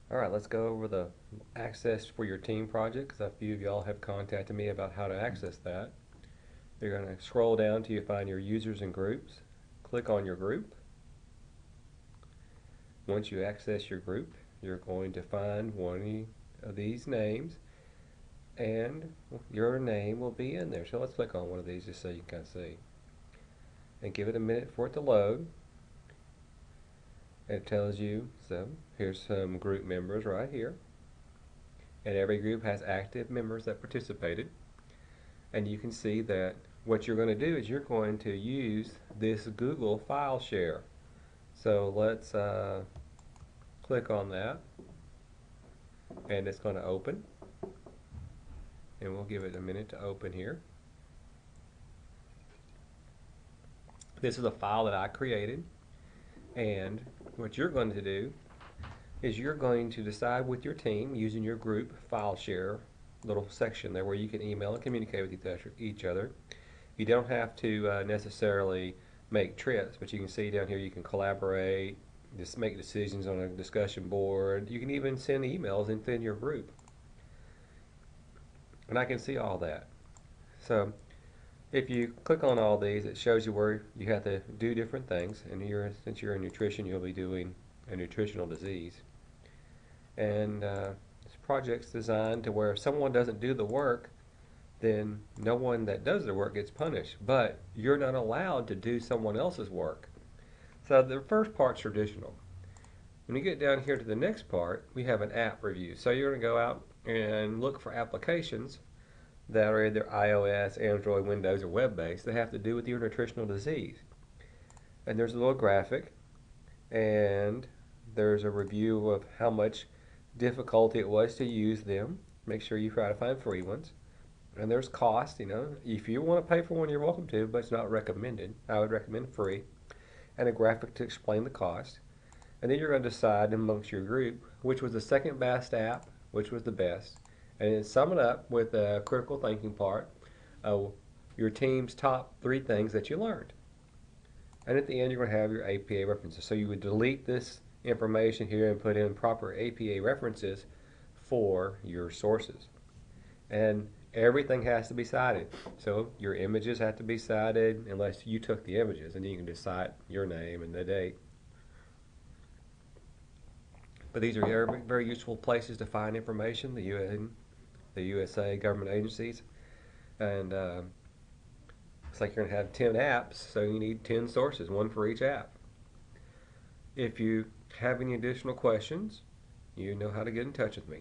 Alright, let's go over the access for your team project because a few of y'all have contacted me about how to access that. You're going to scroll down till you find your users and groups. Click on your group. Once you access your group, you're going to find one of these names and your name will be in there. So let's click on one of these just so you can kind of see. And give it a minute for it to load. It tells you, so here's some group members right here. And every group has active members that participated. And you can see that what you're going to do is you're going to use this Google file share. So let's click on that and it's going to open, and we'll give it a minute to open here. This is a file that I created, and what you're going to do is you're going to decide with your team using your group file share little section there where you can email and communicate with each other. You don't have to necessarily make trips, but you can see down here you can collaborate, just make decisions on a discussion board. You can even send emails within your group. And I can see all that. So if you click on all these, it shows you where you have to do different things. And since you're in nutrition, you'll be doing a nutritional disease. And this project's designed to where if someone doesn't do the work, then no one that does the work gets punished. But you're not allowed to do someone else's work. So the first part's traditional. When you get down here to the next part, we have an app review. So you're going to go out and look for applications that are either iOS, Android, Windows, or web-based that have to do with your nutritional disease. And there's a little graphic, and there's a review of how much difficulty it was to use them. Make sure you try to find free ones. And there's cost, if you want to pay for one, you're welcome to, but it's not recommended. I would recommend free. And a graphic to explain the cost. And then you're going to decide amongst your group which was the second best app, which was the best, and then sum it up with a critical thinking part of your team's top 3 things that you learned. And at the end, you're going to have your APA references. So you would delete this information here and put in proper APA references for your sources. And everything has to be cited. So your images have to be cited unless you took the images, and then you can just cite your name and the date. But these are very, very useful places to find information, the UN, the USA government agencies. And it's like you're going to have 10 apps, so you need 10 sources, one for each app. If you have any additional questions, you know how to get in touch with me.